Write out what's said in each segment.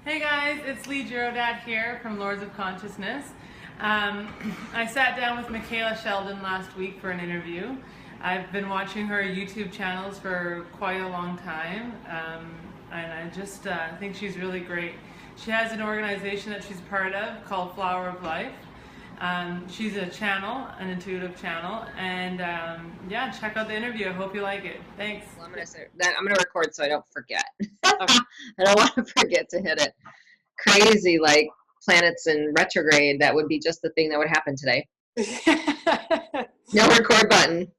Hey guys, it's Clairaudient here from Lords of Consciousness. I sat down with Micheila Sheldan last week for an interview. I've been watching her YouTube channels for quite a long time, and I just think she's really great. She has an organization that she's part of called Flower of Life. She's a channel, an intuitive channel, and yeah, check out the interview. I hope you like it. Thanks. Well, I'm gonna record so I don't forget. I don't want to forget to hit it. Crazy, like planets in retrograde. That would be just the thing that would happen today. No record button.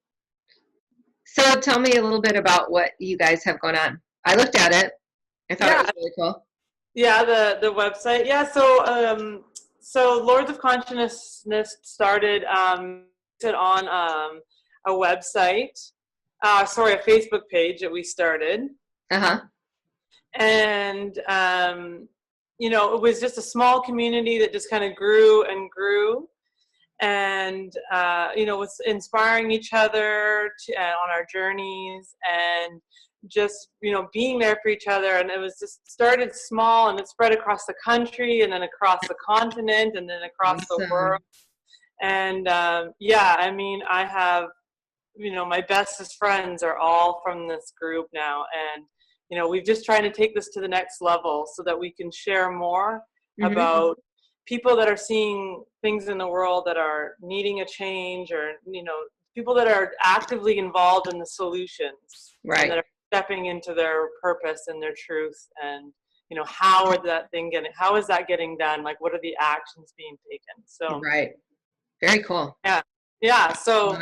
So tell me a little bit about what you guys have going on. I looked at it. I thought it was really cool. Yeah, the website. Yeah, so Lords of Consciousness started it on a website. Sorry, a Facebook page that we started. Uh-huh. And it was just a small community that just kind of grew and grew, and was inspiring each other on our journeys, and just being there for each other. And it was just started small, and it spread across the country, and then across the continent, and then across the world. And I have my bestest friends are all from this group now, and we've just trying to take this to the next level so that we can share more about people that are seeing things in the world that are needing a change, or people that are actively involved in the solutions, right, and that are stepping into their purpose and their truth. And how is that getting done? Like, what are the actions being taken? So right, very cool. Yeah, so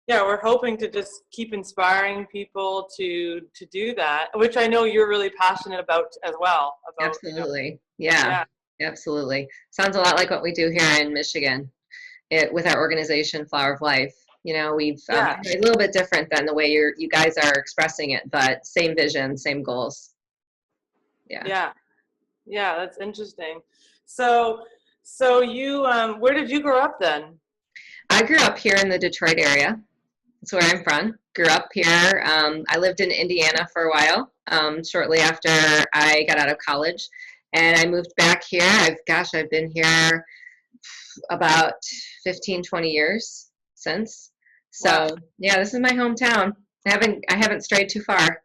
yeah, we're hoping to just keep inspiring people to do that, which I know you're really passionate about as well. Absolutely. Yeah, absolutely. Sounds a lot like what we do here in Michigan with our organization, Flower of Life. We've a little bit different than the way you guys are expressing it, but same vision, same goals. Yeah, that's interesting. So you, where did you grow up then? I grew up here in the Detroit area. That's where I'm from. Grew up here. I lived in Indiana for a while, shortly after I got out of college, and I moved back here. I've been here about 15, 20 years since. So yeah, this is my hometown. I haven't strayed too far.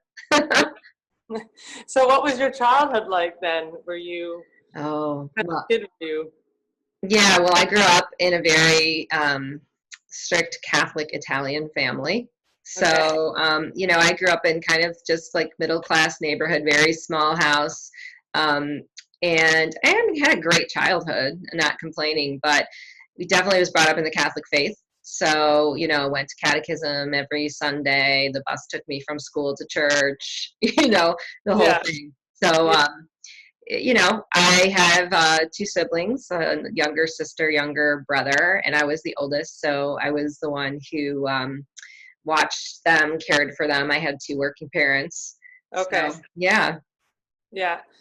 So what was your childhood like then? Were you kid were you? Yeah, well, I grew up in a very strict Catholic Italian family. So, I grew up in kind of just like middle class neighborhood, very small house. And I had a great childhood, not complaining, but we definitely was brought up in the Catholic faith. So, went to catechism every Sunday. The bus took me from school to church, the whole thing. So, I have two siblings, a younger sister, younger brother, and I was the oldest. So I was the one who watched them, cared for them. I had two working parents. Okay. So, yeah.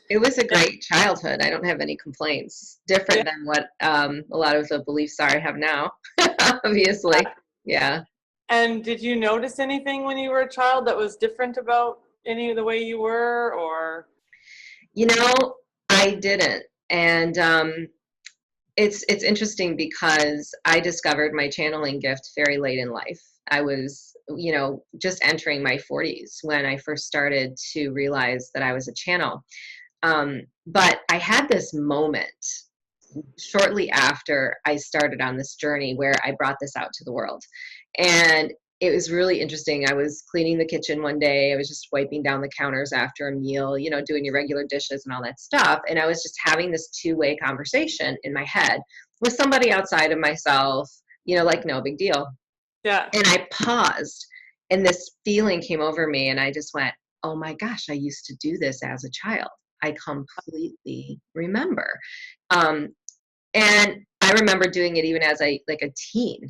It was a great childhood. I don't have any complaints. Different than what a lot of the beliefs are I have now, obviously. Yeah. And did you notice anything when you were a child that was different about any of the way you were, or? I didn't. And it's interesting because I discovered my channeling gift very late in life. I was, just entering my 40s when I first started to realize that I was a channel. But I had this moment shortly after I started on this journey where I brought this out to the world. And it was really interesting. I was cleaning the kitchen one day. I was just wiping down the counters after a meal, doing your regular dishes and all that stuff. And I was just having this two-way conversation in my head with somebody outside of myself, like no big deal. Yeah. And I paused, and this feeling came over me, and I just went, oh my gosh, I used to do this as a child. I completely remember. And I remember doing it even as a teen.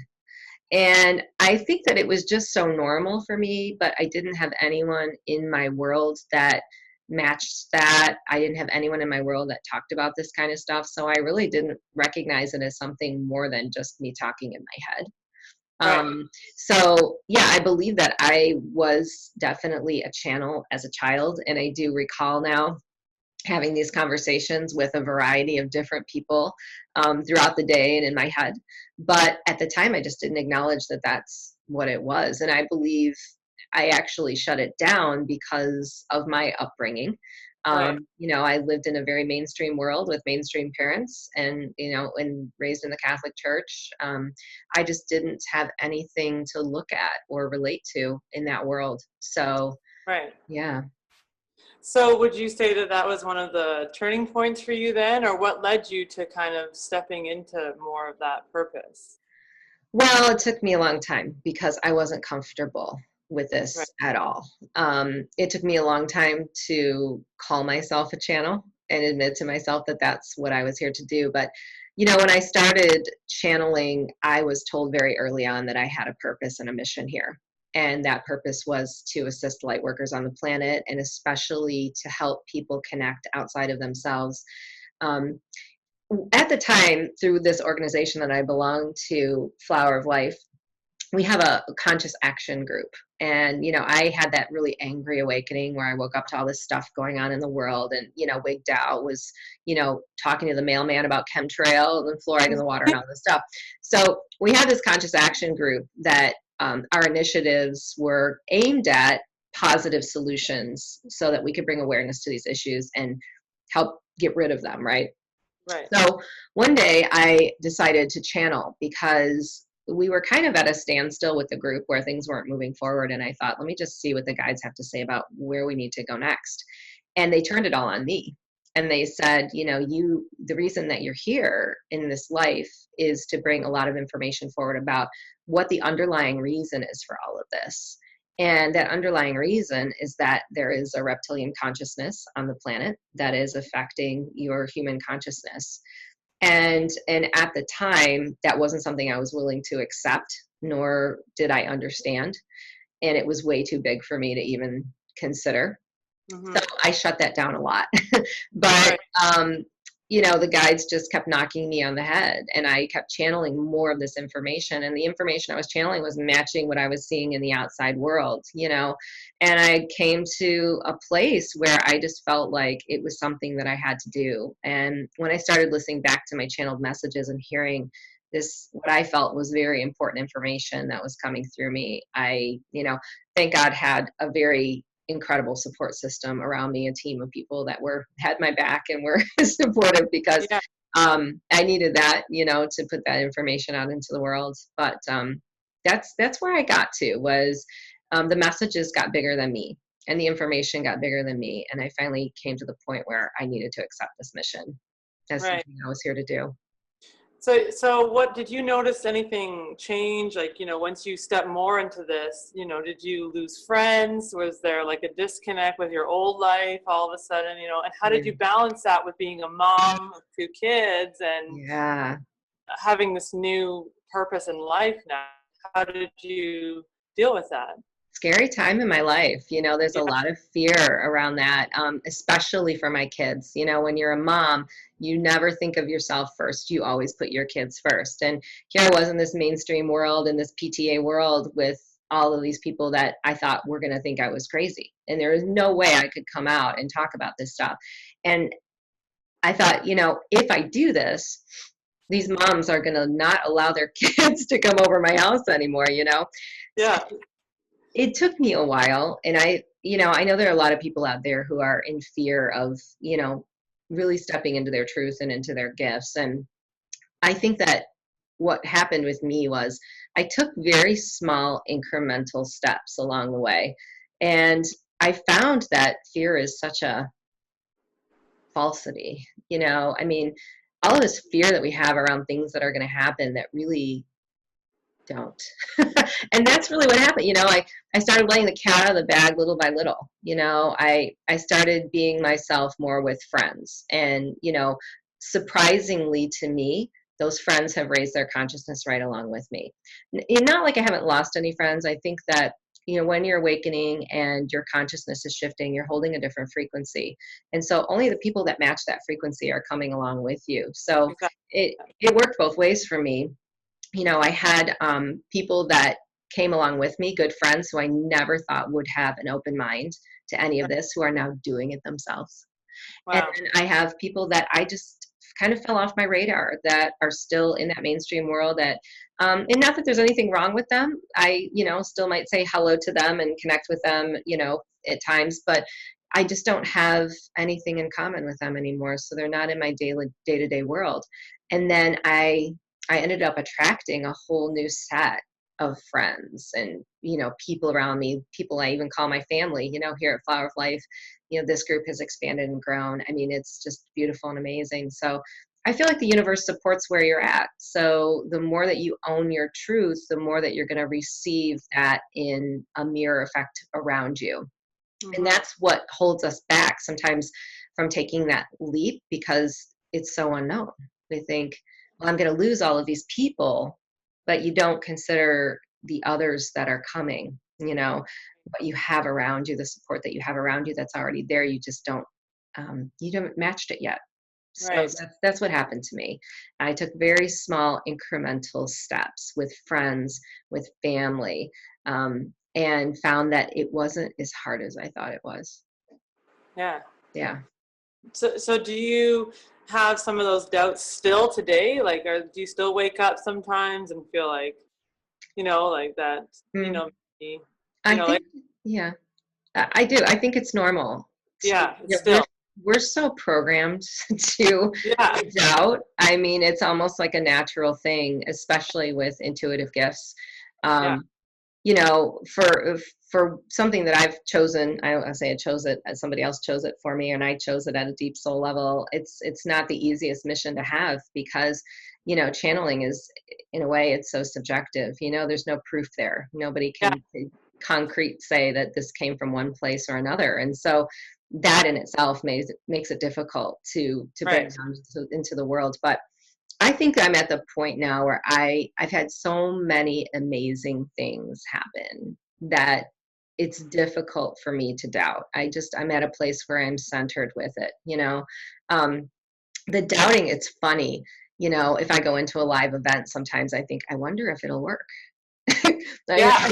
And I think that it was just so normal for me, but I didn't have anyone in my world that matched that. I didn't have anyone in my world that talked about this kind of stuff. So I really didn't recognize it as something more than just me talking in my head. So yeah, I believe that I was definitely a channel as a child. And I do recall now having these conversations with a variety of different people throughout the day and in my head. But at the time, I just didn't acknowledge that that's what it was. And I believe I actually shut it down because of my upbringing. Right. I lived in a very mainstream world with mainstream parents and raised in the Catholic Church. I just didn't have anything to look at or relate to in that world. So, Right. yeah. So would you say that that was one of the turning points for you then, or what led you to kind of stepping into more of that purpose? Well, it took me a long time because I wasn't comfortable with Right. this at all. It took me a long time to call myself a channel and admit to myself that that's what I was here to do. But, when I started channeling, I was told very early on that I had a purpose and a mission here. And that purpose was to assist light workers on the planet and especially to help people connect outside of themselves. Um, at the time, through this organization that I belong to, Flower of Life, we have a conscious action group. And, I had that really angry awakening where I woke up to all this stuff going on in the world. And, Wig Dow was, talking to the mailman about chemtrail and fluoride in the water and all this stuff. So we had this conscious action group that our initiatives were aimed at positive solutions so that we could bring awareness to these issues and help get rid of them, right? Right. So one day I decided to channel because we were kind of at a standstill with the group where things weren't moving forward. And I thought, let me just see what the guides have to say about where we need to go next. And they turned it all on me. And they said, the reason that you're here in this life is to bring a lot of information forward about what the underlying reason is for all of this. And that underlying reason is that there is a reptilian consciousness on the planet that is affecting your human consciousness. And at the time, that wasn't something I was willing to accept, nor did I understand. And it was way too big for me to even consider. Mm-hmm. So I shut that down a lot. But, Right. the guides just kept knocking me on the head and I kept channeling more of this information. And the information I was channeling was matching what I was seeing in the outside world, and I came to a place where I just felt like it was something that I had to do. And when I started listening back to my channeled messages and hearing this, what I felt was very important information that was coming through me, I, thank God had a very incredible support system around me, a team of people that had my back and were supportive because Yeah. I needed that, to put that information out into the world. But that's where I got to was the messages got bigger than me and the information got bigger than me. And I finally came to the point where I needed to accept this mission as Right. something I was here to do. So what did you notice anything change? Like, once you step more into this, did you lose friends? Was there like a disconnect with your old life all of a sudden, and how did you balance that with being a mom of 2 kids and Yeah. having this new purpose in life now? How did you deal with that? Scary time in my life. There's a Yeah. lot of fear around that, especially for my kids. When you're a mom, you never think of yourself first. You always put your kids first. And here I was in this mainstream world, in this PTA world with all of these people that I thought were going to think I was crazy. And there was no way I could come out and talk about this stuff. And I thought, if I do this, these moms are going to not allow their kids to come over my house anymore. Yeah. So it took me a while, and I know there are a lot of people out there who are in fear of, really stepping into their truth and into their gifts. And I think that what happened with me was I took very small incremental steps along the way. And I found that fear is such a falsity. I mean, all of this fear that we have around things that are going to happen that really don't. And that's really what happened. I started letting the cat out of the bag little by little. I started being myself more with friends. And, surprisingly to me, those friends have raised their consciousness right along with me. Not like I haven't lost any friends. I think that, when you're awakening and your consciousness is shifting, you're holding a different frequency. And so only the people that match that frequency are coming along with you. So Exactly. it worked both ways for me. I had people that came along with me, good friends who I never thought would have an open mind to any of this, who are now doing it themselves. And Wow. then I have people that I just kind of fell off my radar that are still in that mainstream world that, and not that there's anything wrong with them. I, still might say hello to them and connect with them, at times, but I just don't have anything in common with them anymore. So they're not in my daily day-to-day world. And then I ended up attracting a whole new set of friends and, people around me, people I even call my family, here at Flower of Life. This group has expanded and grown. I mean, it's just beautiful and amazing. So I feel like the universe supports where you're at. So the more that you own your truth, the more that you're going to receive that in a mirror effect around you. And Mm-hmm. that's what holds us back sometimes from taking that leap because it's so unknown. We think, well, I'm going to lose all of these people, but you don't consider the others that are coming, what you have around you, the support that you have around you that's already there. You haven't matched it yet. So Right. that's what happened to me. I took very small incremental steps with friends, with family, and found that it wasn't as hard as I thought it was. Yeah. Yeah. So do you have some of those doubts still today? Like, do you still wake up sometimes and feel like, like that, Mm. maybe, I like, think, yeah, I do. I think it's normal to, yeah, it's we're, still, we're so programmed to yeah, doubt. I mean, it's almost like a natural thing, especially with intuitive gifts. yeah, Um, for something that I've chosen, I say I chose it as somebody else chose it for me, and I chose it at a deep soul level. It's not the easiest mission to have because, channeling is, in a way, it's so subjective. There's no proof there. Nobody yeah, can concrete say that this came from one place or another, and so that in itself makes it difficult to bring right. down into the world. But I think I'm at the point now where I've had so many amazing things happen that it's difficult for me to doubt. I'm at a place where I'm centered with it, Um, the doubting, it's funny, if I go into a live event, sometimes I think, I wonder if it'll work. Yeah, I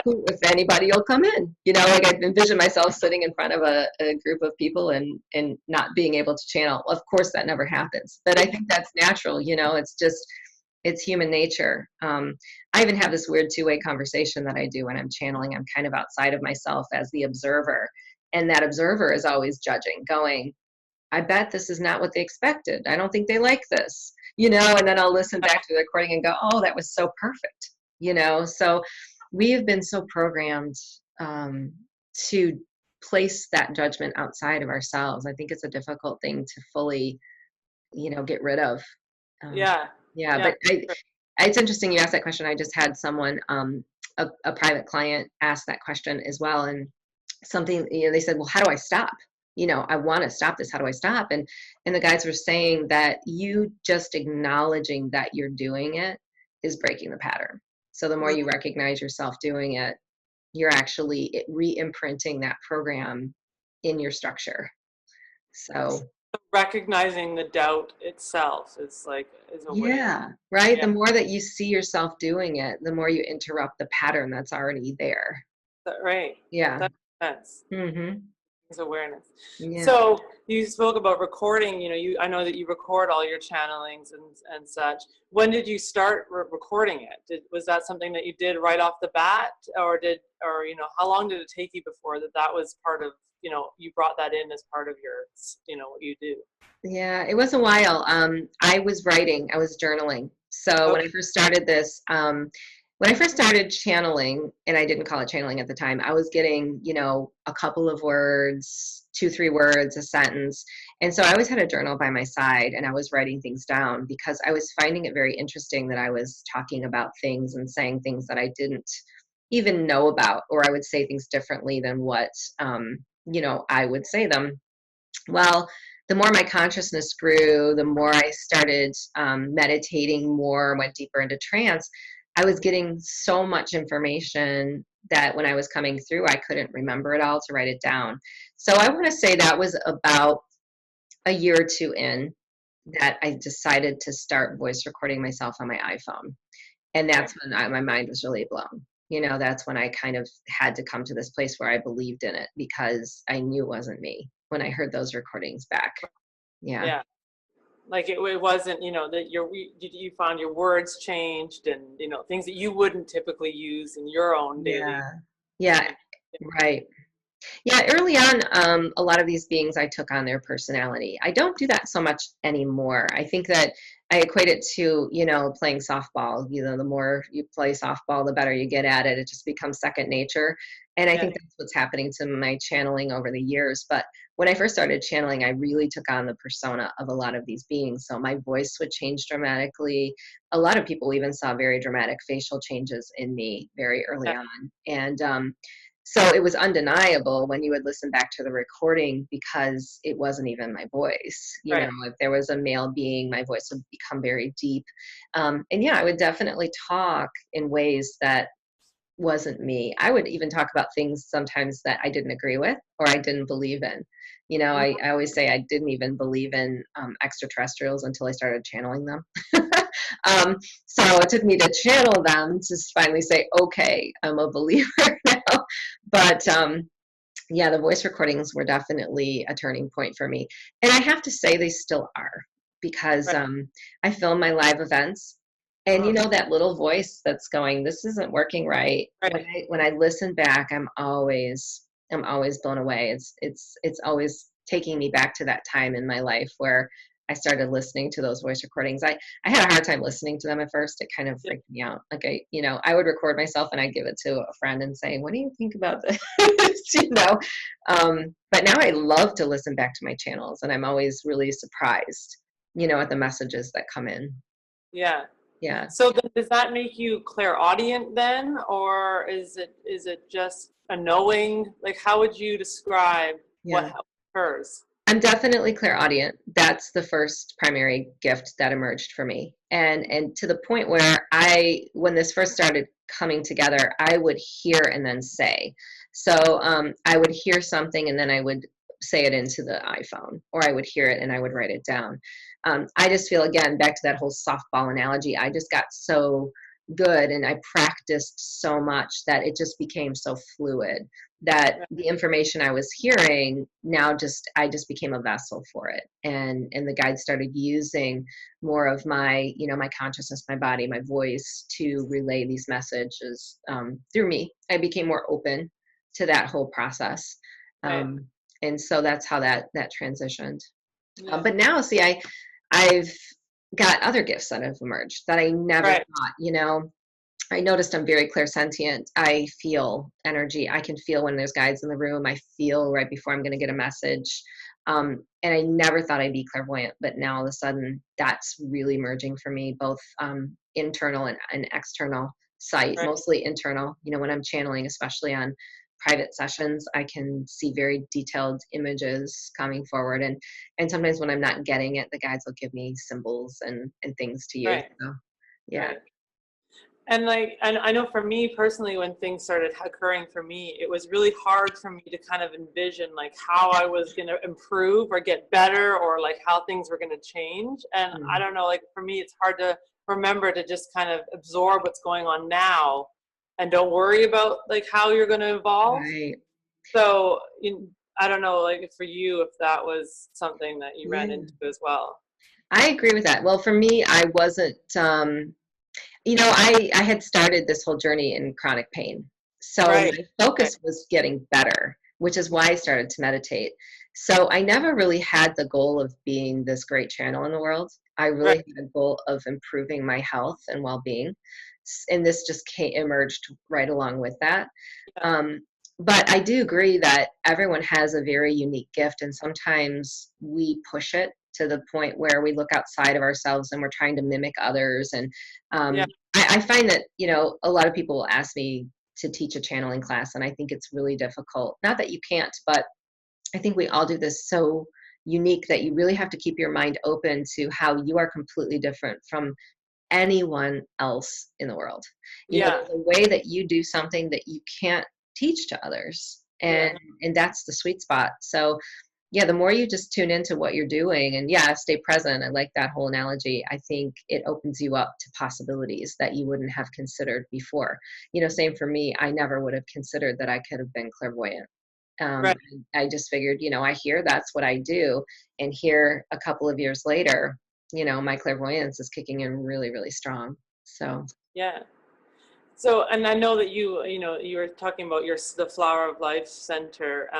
wonder if anybody will come in. Like I envision myself sitting in front of a group of people and not being able to channel. Of course, that never happens. But I think that's natural. It's human nature. I even have this weird two-way conversation that I do when I'm channeling. I'm kind of outside of myself as the observer. And that observer is always judging, going, I bet this is not what they expected. I don't think they like this, and then I'll listen back to the recording and go, oh, that was so perfect, So we have been so programmed to place that judgment outside of ourselves. I think it's a difficult thing to fully, get rid of. Um, yeah, yeah, yeah, but it's interesting you asked that question. I just had someone, a private client ask that question as well. And something, they said, well, how do I stop? I want to stop this. How do I stop? And the guys were saying that you just acknowledging that you're doing it is breaking the pattern. So the more Mm. you recognize yourself doing it, you're actually re-imprinting that program in your structure. So Recognizing the doubt itself is a way. yeah, right. Yeah, The more that you see yourself doing it, the more you interrupt the pattern that's already there. right. Yeah. That makes sense. Mm-hmm. Is awareness. Yeah. So you spoke about recording. I know that you record all your channelings and such. When did you start recording it? Was that something that you did right off the bat, or how long did it take you before that was part of you brought that in as part of your what you do? Yeah, it was a while. I was writing, I was journaling. So when Okay. I first started this, when I first started channeling, and I didn't call it channeling at the time, I was getting, a couple of words, 2, 3 words, a sentence. And so I always had a journal by my side and I was writing things down because I was finding it very interesting that I was talking about things and saying things that I didn't even know about, or I would say things differently than what, I would say them. Well, the more my consciousness grew, the more I started meditating more, went deeper into trance, I was getting so much information that when I was coming through, I couldn't remember it all to write it down. So I want to say that was about a year or two in that I decided to start voice recording myself on my iPhone. And Okay. that's when my mind was really blown. That's when I kind of had to come to this place where I believed in it because I knew it wasn't me. when I heard those recordings back. Yeah. Yeah. Like it wasn't, that you found your words changed and, things that you wouldn't typically use in your own daily. Yeah. Yeah. Right. Yeah, early on, a lot of these beings, I took on their personality. I don't do that so much anymore. I think that I equate it to, playing softball. The more you play softball, the better you get at it. It just becomes second nature. And I Yeah. think that's what's happening to my channeling over the years. But when I first started channeling, I really took on the persona of a lot of these beings. So my voice would change dramatically. A lot of people even saw very dramatic facial changes in me very early Yeah. on. And so it was undeniable when you would listen back to the recording because it wasn't even my voice. Right. If there was a male being, my voice would become very deep. And yeah, I would definitely talk in ways that wasn't me. I would even talk about things sometimes that I didn't agree with or I didn't believe in. I always say I didn't even believe in extraterrestrials until I started channeling them. So it took me to channel them to finally say, okay, I'm a believer now. But yeah, the voice recordings were definitely a turning point for me. And I have to say they still are because Right. I film my live events. And Uh-huh. that little voice that's going, this isn't working right. Right. When I listen back, I'm always blown away. It's always taking me back to that time in my life where I started listening to those voice recordings. I had a hard time listening to them at first. It kind of Yeah. freaked me out. Like I would record myself and I'd give it to a friend and say, what do you think about this? But now I love to listen back to my channels and I'm always really surprised, at the messages that come in. Yeah. Yeah. So does that make you clairaudient then, or is it just a knowing? Like, how would you describe Yeah. what occurs? I'm definitely clairaudient. That's the first primary gift that emerged for me. And to the point where when this first started coming together, I would hear and then say. So I would hear something and then I would say it into the iPhone, or I would hear it and I would write it down. I just feel, again, back to that whole softball analogy, I just got so good and I practiced so much that it just became so fluid that the information I was hearing now I just became a vessel for it. And the guides started using more of my, my consciousness, my body, my voice to relay these messages through me. I became more open to that whole process. Right. And so that's how that transitioned. Yeah. But now, see, I've got other gifts that have emerged that I never Right. thought. I noticed I'm very clairsentient. I feel energy. I can feel when there's guides in the room. I feel right before I'm going to get a message. And I never thought I'd be clairvoyant, but now all of a sudden that's really merging for me, both internal and external sight, Right. mostly internal. When I'm channeling, especially on private sessions, I can see very detailed images coming forward. And sometimes when I'm not getting it, the guides will give me symbols and things to use. Right. So, yeah. Right. And I know for me personally, when things started occurring for me, it was really hard for me to kind of envision like how I was going to improve or get better, or like how things were going to change. And I Mm. don't know, like for me, it's hard to remember to just kind of absorb what's going on now and don't worry about like how you're going to evolve. Right. So I don't know, like for you, if that was something that you ran Yeah. into as well. I agree with that. Well, for me, I wasn't, I had started this whole journey in chronic pain. So Right. my Right. focus was getting better, which is why I started to meditate. So I never really had the goal of being this great channel in the world. I really Right. had a goal of improving my health and well-being. And this just emerged right along with that. Yeah. Um, but I do agree that everyone has a very unique gift, and sometimes we push it to the point where we look outside of ourselves and we're trying to mimic others. And Yeah. I find that, a lot of people will ask me to teach a channeling class, and I think it's really difficult. Not that you can't, but I think we all do this so unique that you really have to keep your mind open to how you are completely different from anyone else in the world. Yeah. There's a way that you do something that you can't teach to others. Yeah. And that's the sweet spot. So yeah, the more you just tune into what you're doing and yeah, stay present. I like that whole analogy. I think it opens you up to possibilities that you wouldn't have considered before. Same for me. I never would have considered that I could have been clairvoyant. Right. I just figured, I hear that's what I do. And here a couple of years later, my clairvoyance is kicking in really, really strong. So, Yeah. So, and I know that you were talking about the Flower of Life Center.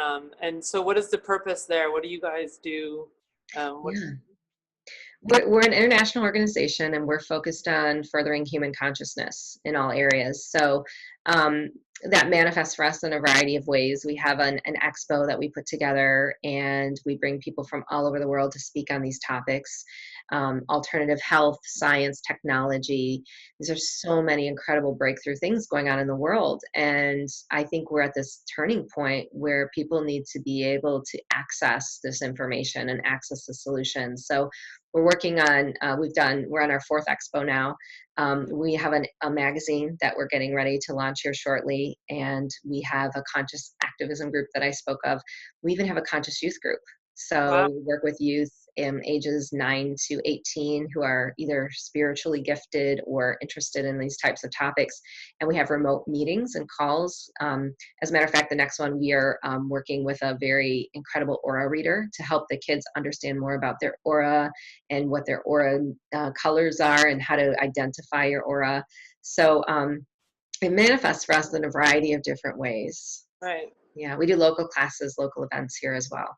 And so what is the purpose there? What do you guys do? What? yeah. We're an international organization and we're focused on furthering human consciousness in all areas. So um, that manifests for us in a variety of ways. We have an expo that we put together and we bring people from all over the world to speak on these topics. Alternative health, science, technology. These are so many incredible breakthrough things going on in the world. And I think we're at this turning point where people need to be able to access this information and access the solutions. So we're working on, we're on our fourth expo now. We have a magazine that we're getting ready to launch here shortly. And we have a conscious activism group that I spoke of. We even have a conscious youth group. Wow. So we work with youth in ages 9 to 18 who are either spiritually gifted or interested in these types of topics. And we have remote meetings and calls. As a matter of fact, the next one we are working with a very incredible aura reader to help the kids understand more about their aura and what their aura colors are and how to identify your aura. So it manifests for us in a variety of different ways. Right. Yeah, we do local classes, local events here as well.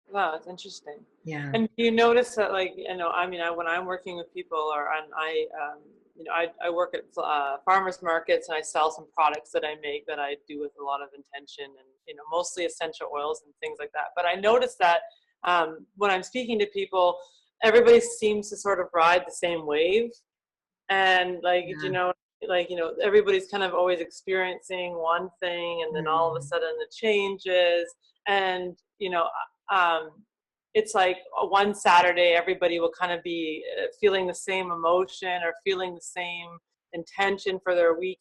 Wow, it's interesting. Yeah. And do you notice that, like, I mean, when I'm working with people, I work at farmers markets, and I sell some products that I make that I do with a lot of intention, and mostly essential oils and things like that. But I notice that when I'm speaking to people, everybody seems to sort of ride the same wave, and Yeah. everybody's kind of always experiencing one thing, and then all of a Mm. sudden it changes, and um, it's like one Saturday, everybody will kind of be feeling the same emotion or feeling the same intention for their week,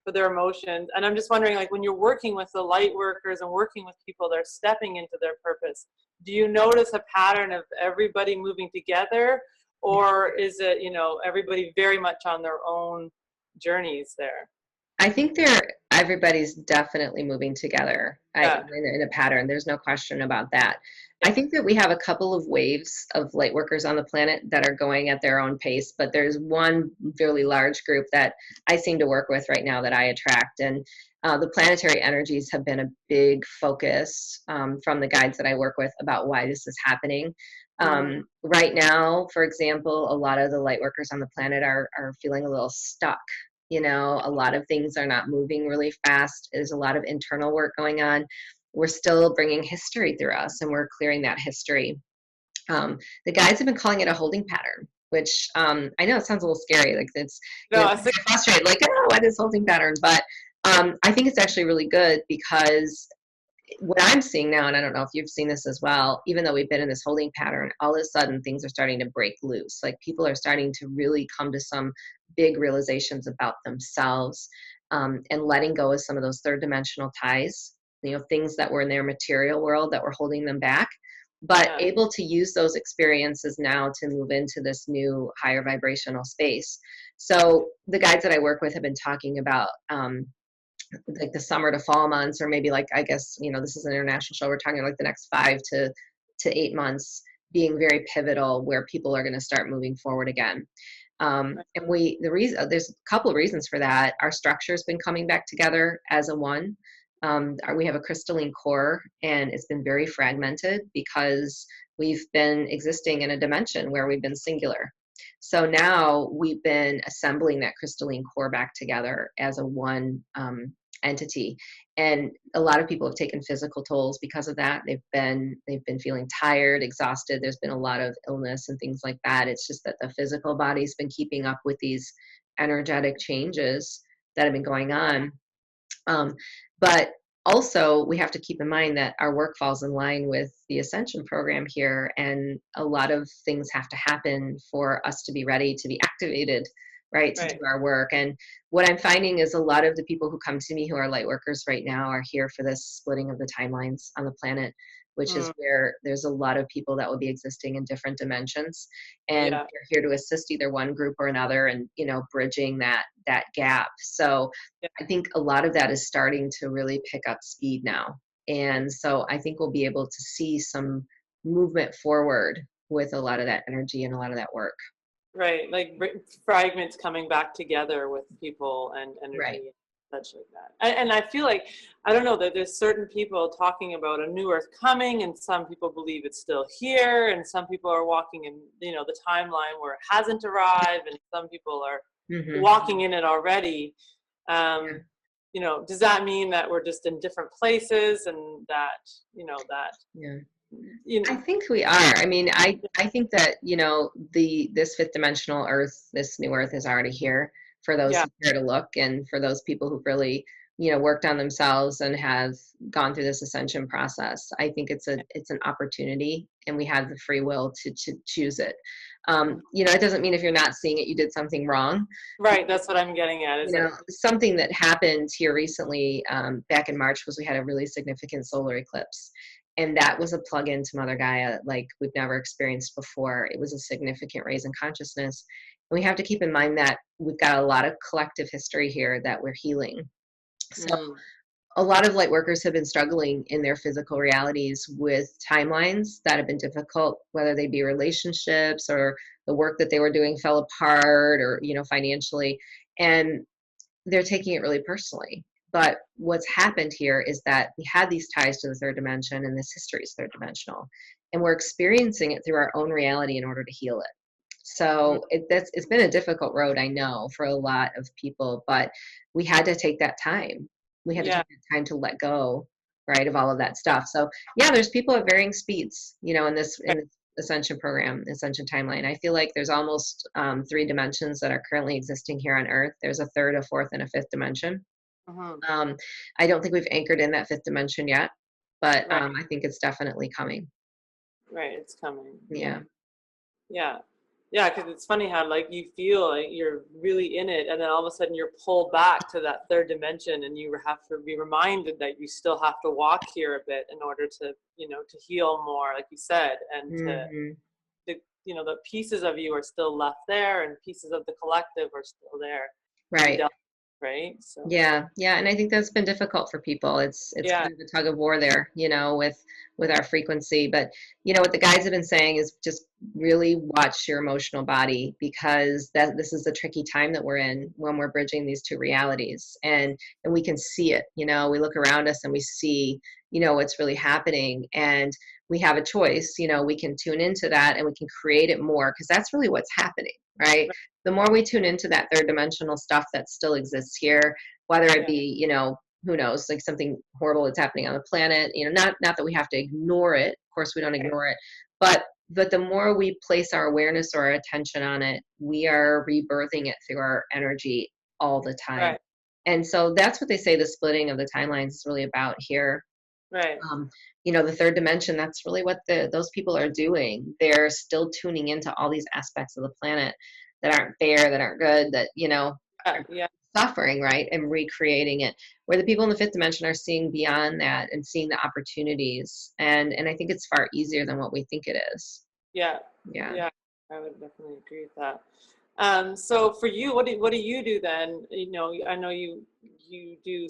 for their emotions. And I'm just wondering, like, when you're working with the light workers and working with people that are stepping into their purpose, do you notice a pattern of everybody moving together, or is it, everybody very much on their own journeys there? I think everybody's definitely moving together Yeah. in a pattern. There's no question about that. I Yeah. think that we have a couple of waves of light workers on the planet that are going at their own pace, but there's one really large group that I seem to work with right now that I attract. And the planetary energies have been a big focus from the guides that I work with about why this is happening. Mm-hmm. Right now, for example, a lot of the light workers on the planet are feeling a little stuck. A lot of things are not moving really fast. There's a lot of internal work going on. We're still bringing history through us and we're clearing that history. The guides have been calling it a holding pattern, which I know it sounds a little scary. Like it's, No, I people get frustrated, like, oh, what is holding pattern? But I think it's actually really good because what I'm seeing now, and I don't know if you've seen this as well, even though we've been in this holding pattern, all of a sudden things are starting to break loose. Like people are starting to really come to some big realizations about themselves and letting go of some of those third dimensional ties, things that were in their material world that were holding them back, but yeah. able to use those experiences now to move into this new higher vibrational space. So the guides that I work with have been talking about like the summer to fall months, or maybe like, I guess, this is an international show. We're talking like the next 5 to 8 months being very pivotal where people are going to start moving forward again. And there's a couple of reasons for that. Our structure has been coming back together as a one. We have a crystalline core and it's been very fragmented because we've been existing in a dimension where we've been singular. So now we've been assembling that crystalline core back together as a one entity. And a lot of people have taken physical tolls because of that. They've been feeling tired, exhausted. There's been a lot of illness and things like that. It's just that the physical body's been keeping up with these energetic changes that have been going on. But also, we have to keep in mind that our work falls in line with the Ascension program here, and a lot of things have to happen for us to be ready to be activated, right, to do Right. our work. And what I'm finding is a lot of the people who come to me who are light workers right now are here for this splitting of the timelines on the planet, which is Mm, where there's a lot of people that will be existing in different dimensions, and yeah. they're here to assist either one group or another, and bridging that gap. So Yeah. I think a lot of that is starting to really pick up speed now. And so I think we'll be able to see some movement forward with a lot of that energy and a lot of that work. Right, like fragments coming back together with people and Right. energy and such like that. And I feel like, I don't know, that there's certain people talking about a new earth coming, and some people believe it's still here, and some people are walking in, the timeline where it hasn't arrived, and some people are Hmm. walking in it already. Does that mean that we're just in different places, and that, Yeah. you I know, think we are. I mean, I think that, this fifth dimensional earth, this new earth is already here for those yeah, who care to look, and for those people who really, worked on themselves and have gone through this ascension process. I think it's an opportunity, and we have the free will to choose it. It doesn't mean if you're not seeing it, you did something wrong. right, that's what I'm getting at, is like, Something that happened here recently, back in March, was we had a really significant solar eclipse. And that was a plug into Mother Gaia like we've never experienced before. It was a significant raise in consciousness. And we have to keep in mind that we've got a lot of collective history here that we're healing. So mm, a lot of light workers have been struggling in their physical realities with timelines that have been difficult, whether they be relationships or the work that they were doing fell apart, or, financially. And they're taking it really personally. But what's happened here is that we had these ties to the third dimension, and this history is third dimensional, and we're experiencing it through our own reality in order to heal it. mm, So it's been a difficult road, I know, for a lot of people, but we had to take that time. We had to yeah, take that time to let go, right, of all of that stuff. So yeah, there's people at varying speeds, in this ascension program, ascension timeline. I feel like there's almost 3 dimensions that are currently existing here on Earth. There's a third, a fourth, and a fifth dimension. mhm, Um, I don't think we've anchored in that fifth dimension yet, but right, I think it's definitely coming. right, it's coming. Yeah, Yeah. yeah, yeah. Because it's funny how, like, you feel like you're really in it, and then all of a sudden you're pulled back to that third dimension, and you have to be reminded that you still have to walk here a bit in order to, to heal more, like you said, and Hmm. the pieces of you are still left there, and pieces of the collective are still there to be Right. dealt with, right? So, Yeah, yeah, and I think that's been difficult for people. It's yeah, kind of a tug of war there, with our frequency. But what the guides have been saying is just really watch your emotional body, because that this is the tricky time that we're in when we're bridging these two realities, and we can see it. We look around us and we see what's really happening, and we have a choice. We can tune into that and we can create it more, because that's really what's happening, right? The more we tune into that third dimensional stuff that still exists here, whether it yeah, be, who knows, like something horrible that's happening on the planet, not that we have to ignore it. Of course, we don't ignore it, but the more we place our awareness or our attention on it, we are rebirthing it through our energy all the time. right, And so that's what they say the splitting of the timelines is really about here. right, um, the third dimension, that's really what those people are doing. They're still tuning into all these aspects of the planet that aren't fair, that aren't good, that yeah, are yeah, suffering, right, and recreating it, where the people in the fifth dimension are seeing beyond that and seeing the opportunities. And I think it's far easier than what we think it is. yeah, Yeah. yeah. I would definitely agree with that. So for you, what do you do then? I know you do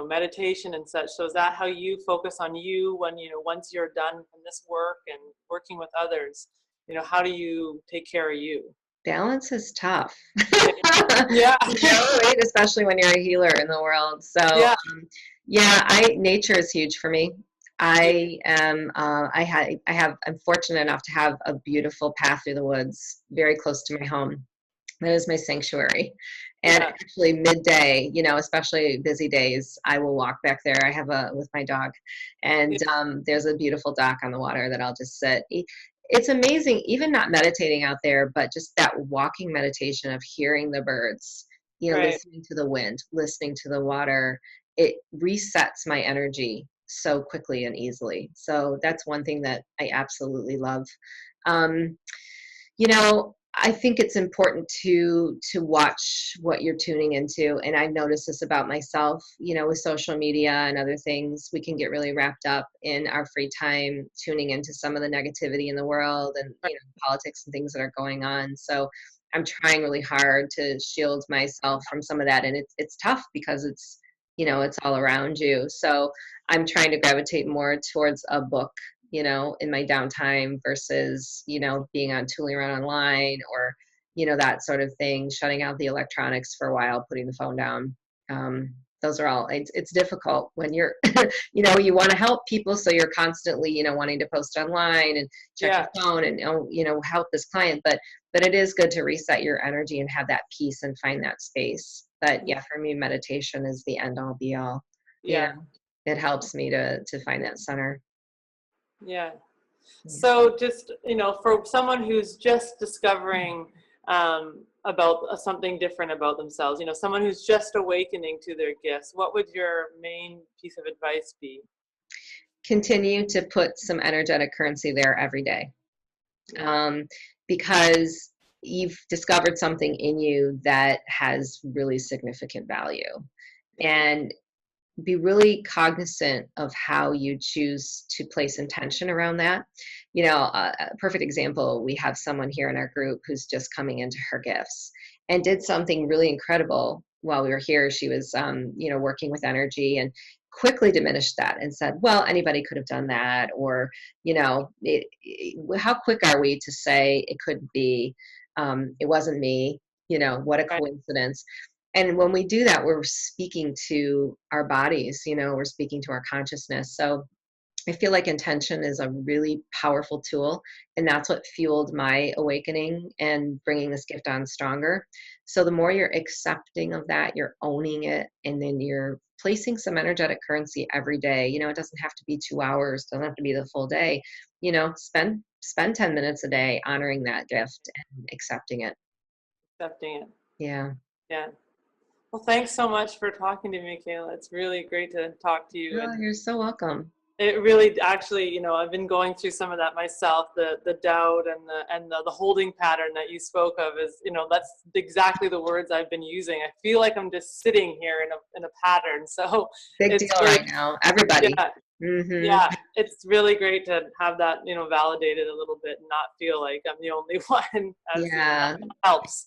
meditation and such. So is that how you focus on you when once you're done in this work and working with others? How do you take care of you? Balance is tough. Yeah, Right? Especially when you're a healer in the world. So, yeah, yeah, nature is huge for me. I'm fortunate enough to have a beautiful path through the woods very close to my home. That is my sanctuary. And yeah, actually midday, especially busy days, I will walk back there. I have with my dog, and yeah, there's a beautiful dock on the water that I'll just sit. It's amazing, even not meditating out there, but just that walking meditation of hearing the birds, right, listening to the wind, listening to the water. It resets my energy so quickly and easily. So that's one thing that I absolutely love. Um, I think it's important to watch what you're tuning into. And I've noticed this about myself, with social media and other things. We can get really wrapped up in our free time tuning into some of the negativity in the world, and right, politics and things that are going on. So I'm trying really hard to shield myself from some of that, and it's tough because you know, it's all around you. So I'm trying to gravitate more towards a book, you know, in my downtime versus, you know, being on tooling around online or, you know, that sort of thing, shutting out the electronics for a while, putting the phone down. Those are all, it's difficult when you're, you know, you want to help people. So you're constantly, you know, wanting to post online and check Yeah. your phone and, you know, help this client. But it is good to reset your energy and have that peace and find that space. But yeah, for me, meditation is the end all be all. You Yeah. know, it helps me to find that center. Yeah. Yeah. So just, you know, for someone who's just discovering about something different about themselves, you know, someone who's just awakening to their gifts, what would your main piece of advice be? Continue to put some energetic currency there every day. Because you've discovered something in you that has really significant value. And be really cognizant of how you choose to place intention around that. You know, a perfect example, we have someone here in our group who's just coming into her gifts and did something really incredible while we were here. She was, you know, working with energy and quickly diminished that and said, well, anybody could have done that. Or, you know, how quick are we to say it couldn't be, it wasn't me, you know, what a Right. coincidence. And when we do that, we're speaking to our bodies, you know, we're speaking to our consciousness. So I feel like intention is a really powerful tool. And that's what fueled my awakening and bringing this gift on stronger. So the more you're accepting of that, you're owning it, and then you're placing some energetic currency every day. You know, it doesn't have to be 2 hours, doesn't have to be the full day. You know, spend 10 minutes a day honoring that gift and accepting it. Accepting it. Yeah. Yeah. Well, thanks so much for talking to me, Micheila. It's really great to talk to you. Oh, And you're so welcome. it really, actually, you know, I've been going through some of that myself. The doubt and the holding pattern that you spoke of is, you know, that's exactly the words I've been using. I feel like I'm just sitting here in a pattern. So Big deal it's really, right now. Everybody. yeah, Hmm. yeah, it's really great to have that, you know, validated a little bit and not feel like I'm the only one, as you know, Yeah. that helps.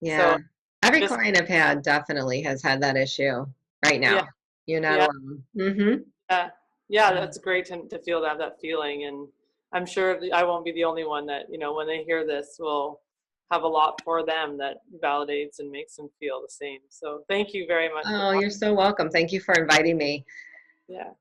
So Yeah. Every just, client I've had definitely has had that issue right yeah, now. You're not yeah. alone. Hmm. Yeah, yeah, that's great to feel that feeling, and I'm sure I won't be the only one that, you know, when they hear this will have a lot for them that validates and makes them feel the same. So thank you very much for Oh, you're talking. so welcome. Thank you for inviting me. Yeah.